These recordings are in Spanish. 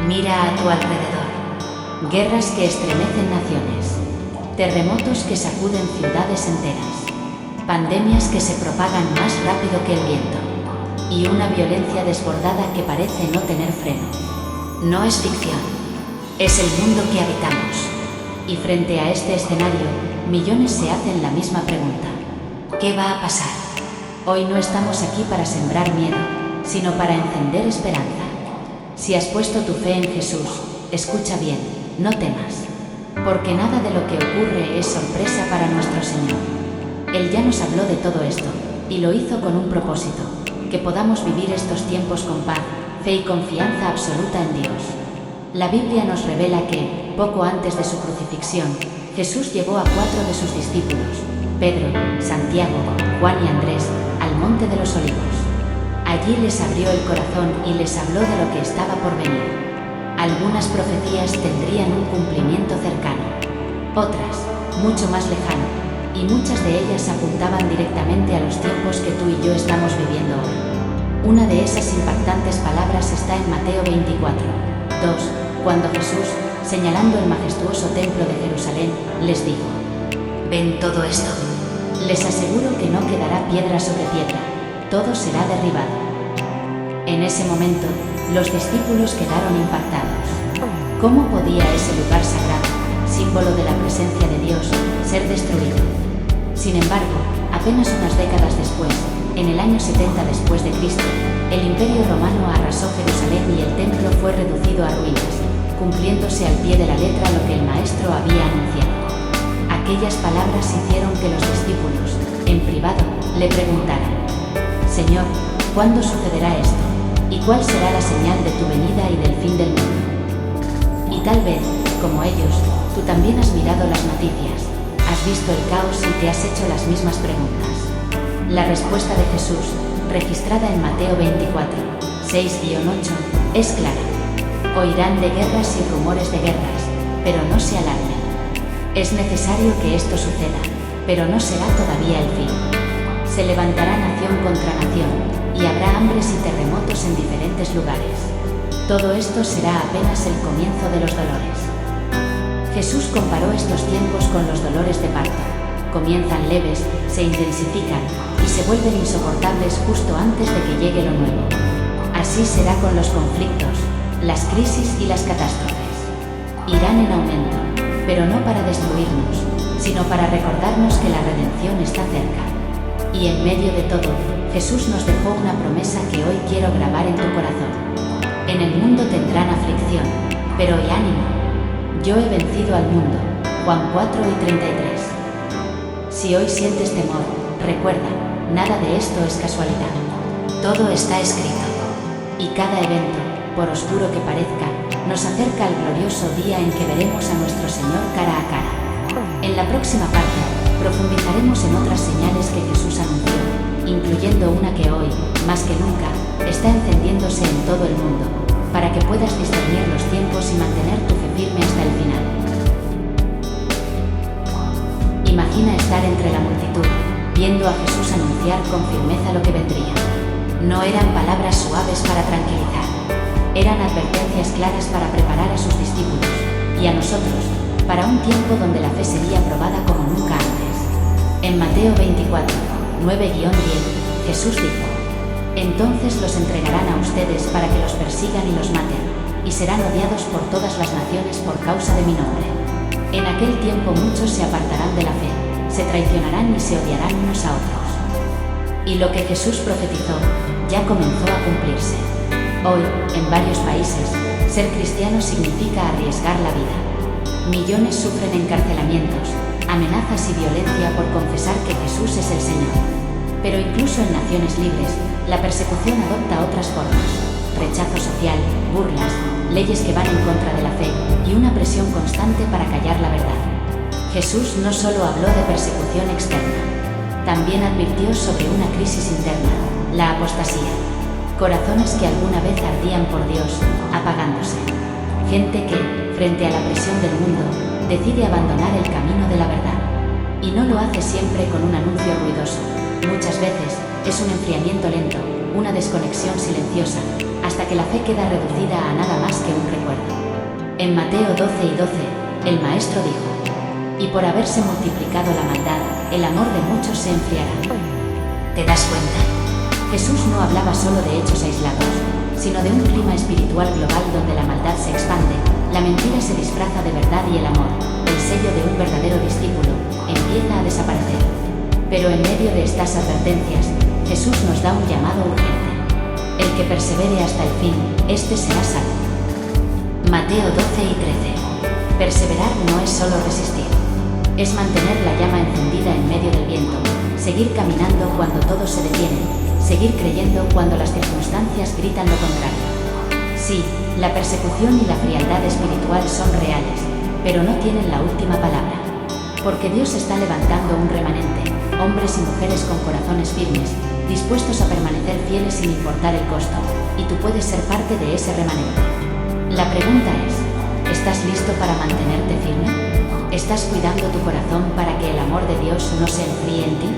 Mira a tu alrededor. Guerras que estremecen naciones. Terremotos que sacuden ciudades enteras. Pandemias que se propagan más rápido que el viento. Y una violencia desbordada que parece no tener freno. No es ficción. Es el mundo que habitamos. Y frente a este escenario, millones se hacen la misma pregunta. ¿Qué va a pasar? Hoy no estamos aquí para sembrar miedo, sino para encender esperanza. Si has puesto tu fe en Jesús, escucha bien, no temas. Porque nada de lo que ocurre es sorpresa para nuestro Señor. Él ya nos habló de todo esto, y lo hizo con un propósito, que podamos vivir estos tiempos con paz, fe y confianza absoluta en Dios. La Biblia nos revela que, poco antes de su crucifixión, Jesús llevó a 4 de sus discípulos, Pedro, Santiago, Juan y Andrés, al Monte de los Olivos. Allí les abrió el corazón y les habló de lo que estaba por venir. Algunas profecías tendrían un cumplimiento cercano, otras, mucho más lejano, y muchas de ellas apuntaban directamente a los tiempos que tú y yo estamos viviendo hoy. Una de esas impactantes palabras está en Mateo 24:2, cuando Jesús, señalando el majestuoso templo de Jerusalén, les dijo: «¿Ven todo esto? Les aseguro que no quedará piedra sobre piedra, todo será derribado». En ese momento, los discípulos quedaron impactados. ¿Cómo podía ese lugar sagrado, símbolo de la presencia de Dios, ser destruido? Sin embargo, apenas unas décadas después, en el año 70 después de Cristo, el Imperio Romano arrasó Jerusalén y el templo fue reducido a ruinas, cumpliéndose al pie de la letra lo que el Maestro había anunciado. Aquellas palabras hicieron que los discípulos, en privado, le preguntaran: «Señor, ¿cuándo sucederá esto? ¿Y cuál será la señal de tu venida y del fin del mundo?». Y tal vez, como ellos, tú también has mirado las noticias, has visto el caos y te has hecho las mismas preguntas. La respuesta de Jesús, registrada en Mateo 24:6-8, es clara. Oirán de guerras y rumores de guerras, pero no se alarmen. Es necesario que esto suceda, pero no será todavía el fin. Se levantará nación contra nación, y habrá hambres y terremotos en diferentes lugares. Todo esto será apenas el comienzo de los dolores. Jesús comparó estos tiempos con los dolores de parto. Comienzan leves, se intensifican y se vuelven insoportables justo antes de que llegue lo nuevo. Así será con los conflictos, las crisis y las catástrofes. Irán en aumento, pero no para destruirnos, sino para recordarnos que la redención está cerca. Y en medio de todo, Jesús nos dejó una promesa que hoy quiero grabar en tu corazón. En el mundo tendrán aflicción, pero ¡y ánimo! Yo he vencido al mundo. Juan 4:33. Si hoy sientes temor, recuerda, nada de esto es casualidad. Todo está escrito. Y cada evento, por oscuro que parezca, nos acerca al glorioso día en que veremos a nuestro Señor cara a cara. En la próxima parte, profundizaremos en otras señales que Jesús anunció, incluyendo una que hoy, más que nunca, está encendiéndose en todo el mundo, para que puedas discernir los tiempos y mantener tu fe firme hasta el final. Imagina estar entre la multitud, viendo a Jesús anunciar con firmeza lo que vendría. No eran palabras suaves para tranquilizar, eran advertencias claras para preparar a sus discípulos, y a nosotros, para un tiempo donde la fe sería probada como nunca antes. En Mateo 24:9-10, Jesús dijo: «Entonces los entregarán a ustedes para que los persigan y los maten, y serán odiados por todas las naciones por causa de mi nombre. En aquel tiempo muchos se apartarán de la fe, se traicionarán y se odiarán unos a otros». Y lo que Jesús profetizó ya comenzó a cumplirse. Hoy, en varios países, ser cristiano significa arriesgar la vida. Millones sufren encarcelamientos, amenazas y violencia por confesar que Jesús es el Señor. Pero incluso en naciones libres, la persecución adopta otras formas: rechazo social, burlas, leyes que van en contra de la fe y una presión constante para callar la verdad. Jesús no solo habló de persecución externa, también advirtió sobre una crisis interna, la apostasía. Corazones que alguna vez ardían por Dios, apagándose. Gente que, frente a la presión del mundo, decide abandonar el camino de la verdad. Y no lo hace siempre con un anuncio ruidoso. Muchas veces es un enfriamiento lento, una desconexión silenciosa, hasta que la fe queda reducida a nada más que un recuerdo. En Mateo 12:12, el Maestro dijo: y por haberse multiplicado la maldad, el amor de muchos se enfriará. ¿Te das cuenta? Jesús no hablaba solo de hechos aislados, sino de un clima espiritual global donde la maldad se expande, la mentira se disfraza de verdad y el amor, el sello de un verdadero discípulo, empieza a desaparecer. Pero en medio de estas advertencias, Jesús nos da un llamado urgente. El que persevere hasta el fin, este será salvo. Mateo 12:13. Perseverar no es solo resistir. Es mantener la llama encendida en medio del viento, seguir caminando cuando todo se detiene, seguir creyendo cuando las circunstancias gritan lo contrario. Sí, la persecución y la frialdad espiritual son reales, pero no tienen la última palabra. Porque Dios está levantando un remanente, hombres y mujeres con corazones firmes, dispuestos a permanecer fieles sin importar el costo, y tú puedes ser parte de ese remanente. La pregunta es, ¿estás listo para mantenerte firme? ¿Estás cuidando tu corazón para que el amor de Dios no se enfríe en ti?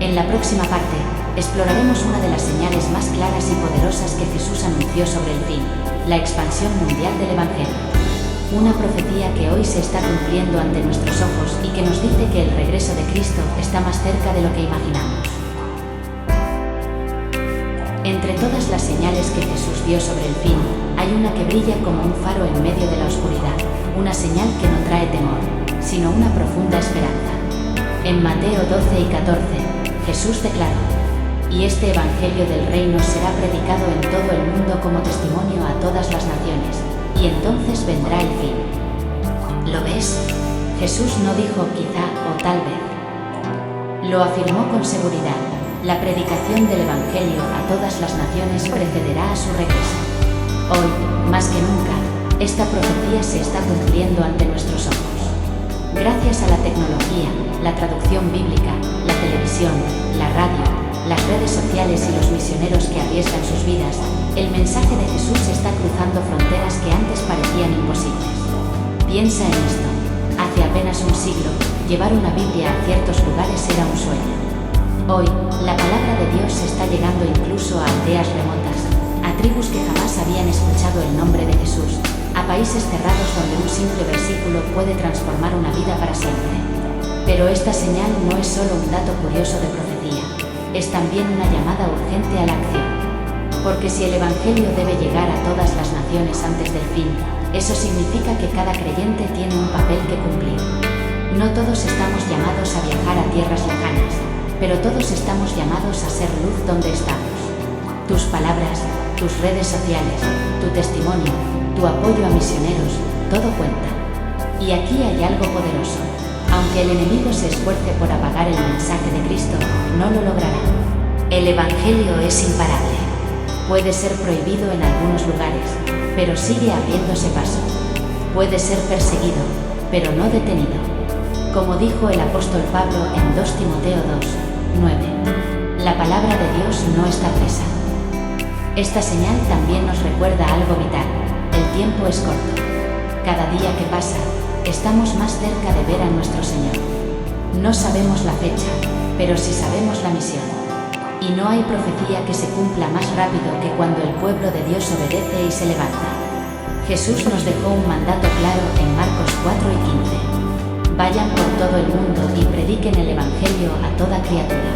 En la próxima parte, exploraremos una de las señales más claras y poderosas que Jesús anunció sobre el fin, la expansión mundial del Evangelio. Una profecía que hoy se está cumpliendo ante nuestros ojos y que nos dice que el regreso de Cristo está más cerca de lo que imaginamos. Entre todas las señales que Jesús dio sobre el fin, hay una que brilla como un faro en medio de la oscuridad, una señal que no trae temor, sino una profunda esperanza. En Mateo 12:14, Jesús declaró: y este evangelio del reino será predicado en todo el mundo como testimonio a todas las naciones, y entonces vendrá el fin. ¿Lo ves? Jesús no dijo quizá o tal vez. Lo afirmó con seguridad: la predicación del evangelio a todas las naciones precederá a su regreso. Hoy, más que nunca, esta profecía se está cumpliendo ante nuestros ojos. Gracias a la tecnología, la traducción bíblica, la televisión, la radio, las redes sociales y los misioneros que arriesgan sus vidas, el mensaje de Jesús está cruzando fronteras que antes parecían imposibles. Piensa en esto. Hace apenas un siglo, llevar una Biblia a ciertos lugares era un sueño. Hoy, la palabra de Dios está llegando incluso a aldeas remotas, a tribus que jamás habían escuchado el nombre de Jesús, a países cerrados donde un simple versículo puede transformar una vida para siempre. Pero esta señal no es solo un dato curioso de profecía, es también una llamada urgente a la acción. Porque si el Evangelio debe llegar a todas las naciones antes del fin, eso significa que cada creyente tiene un papel que cumplir. No todos estamos llamados a viajar a tierras lejanas, pero todos estamos llamados a ser luz donde estamos. Tus palabras, tus redes sociales, tu testimonio, tu apoyo a misioneros, todo cuenta. Y aquí hay algo poderoso. Aunque el enemigo se esfuerce por apagar el mensaje de Cristo, no lo logrará. El Evangelio es imparable. Puede ser prohibido en algunos lugares, pero sigue abriéndose paso. Puede ser perseguido, pero no detenido. Como dijo el apóstol Pablo en 2 Timoteo 2:9, la palabra de Dios no está presa. Esta señal también nos recuerda algo vital. El tiempo es corto. Cada día que pasa, estamos más cerca de ver a nuestro Señor. No sabemos la fecha, pero sí sabemos la misión. Y no hay profecía que se cumpla más rápido que cuando el pueblo de Dios obedece y se levanta. Jesús nos dejó un mandato claro en Marcos 4:15. Vayan por todo el mundo y prediquen el Evangelio a toda criatura.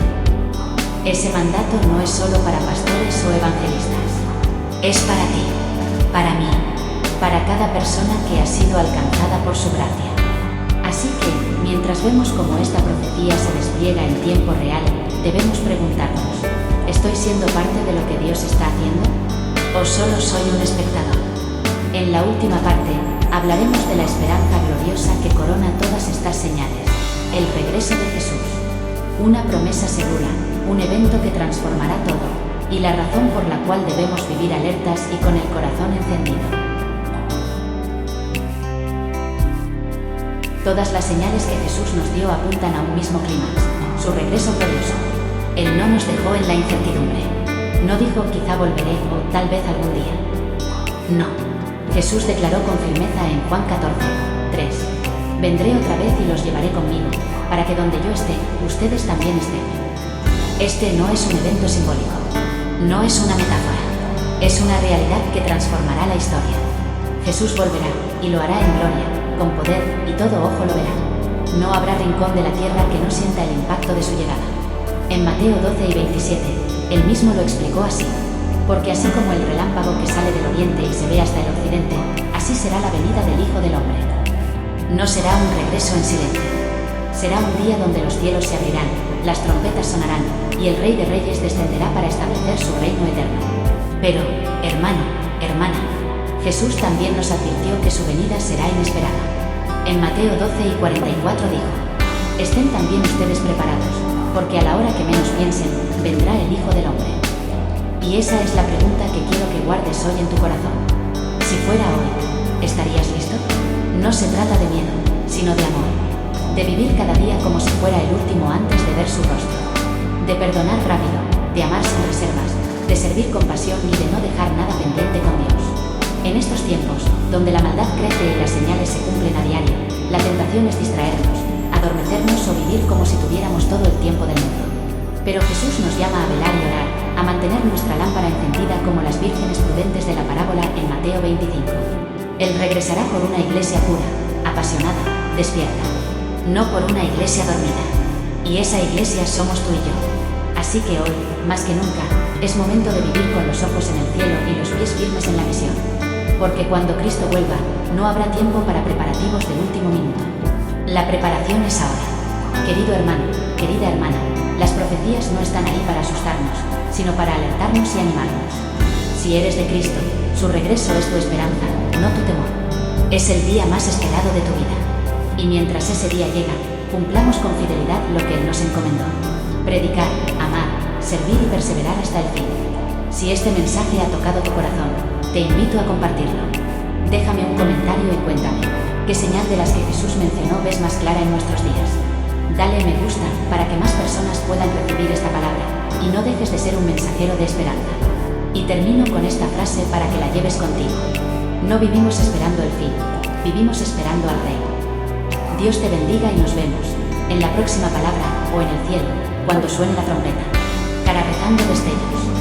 Ese mandato no es solo para pastores o evangelistas. Es para ti, para mí, para cada persona que ha sido alcanzada por su gracia. Así que, mientras vemos cómo esta profecía se despliega en tiempo real, debemos preguntarnos: ¿estoy siendo parte de lo que Dios está haciendo? ¿O solo soy un espectador? En la última parte, hablaremos de la esperanza gloriosa que corona todas estas señales, el regreso de Jesús. Una promesa segura, un evento que transformará todo, y la razón por la cual debemos vivir alertas y con el corazón encendido. Todas las señales que Jesús nos dio apuntan a un mismo clímax, su regreso glorioso. Él no nos dejó en la incertidumbre. No dijo quizá volveré o tal vez algún día. No. Jesús declaró con firmeza en Juan 14:3: vendré otra vez y los llevaré conmigo, para que donde yo esté, ustedes también estén. Este no es un evento simbólico, no es una metáfora, es una realidad que transformará la historia. Jesús volverá, y lo hará en gloria, con poder, y todo ojo lo verá. No habrá rincón de la tierra que no sienta el impacto de su llegada. En Mateo 12 y 27, él mismo lo explicó así: porque así como el relámpago que sale del oriente y se ve hasta el occidente, así será la venida del Hijo del Hombre. No será un regreso en silencio. Será un día donde los cielos se abrirán, las trompetas sonarán, y el Rey de Reyes descenderá para establecer su reino eterno. Pero, hermano, hermana, Jesús también nos advirtió que su venida será inesperada. En Mateo 12 y 44 dijo: estén también ustedes preparados, porque a la hora que menos piensen, vendrá el Hijo del Hombre. Y esa es la pregunta que quiero que guardes hoy en tu corazón. Si fuera hoy, ¿estarías listo? No se trata de miedo, sino de amor. De vivir cada día como si fuera el último antes de ver su rostro. De perdonar rápido, de amar sin reservas, de servir con pasión y de no dejar nada pendiente con Dios. En estos tiempos, donde la maldad crece y las señales se cumplen a diario, la tentación es distraernos, adormecernos o vivir como si tuviéramos todo el tiempo del mundo. Pero Jesús nos llama a velar y orar, a mantener nuestra lámpara encendida como las vírgenes prudentes de la parábola en Mateo 25. Él regresará por una iglesia pura, apasionada, despierta. No por una iglesia dormida. Y esa iglesia somos tú y yo. Así que hoy, más que nunca, es momento de vivir con los ojos en el cielo y los pies firmes en la misión. Porque cuando Cristo vuelva, no habrá tiempo para preparativos del último minuto. La preparación es ahora. Querido hermano, querida hermana, las profecías no están ahí para asustarnos, sino para alertarnos y animarnos. Si eres de Cristo, su regreso es tu esperanza, no tu temor. Es el día más esperado de tu vida. Y mientras ese día llega, cumplamos con fidelidad lo que Él nos encomendó: predicar, amar, servir y perseverar hasta el fin. Si este mensaje ha tocado tu corazón, te invito a compartirlo. Déjame un comentario y cuéntame, ¿qué señal de las que Jesús mencionó ves más clara en nuestros días? Dale me gusta para que más personas puedan recibir esta palabra, y no dejes de ser un mensajero de esperanza. Y termino con esta frase para que la lleves contigo: no vivimos esperando el fin, vivimos esperando al Rey. Dios te bendiga y nos vemos en la próxima palabra o en el cielo, cuando suene la trompeta. Carapezando destellos.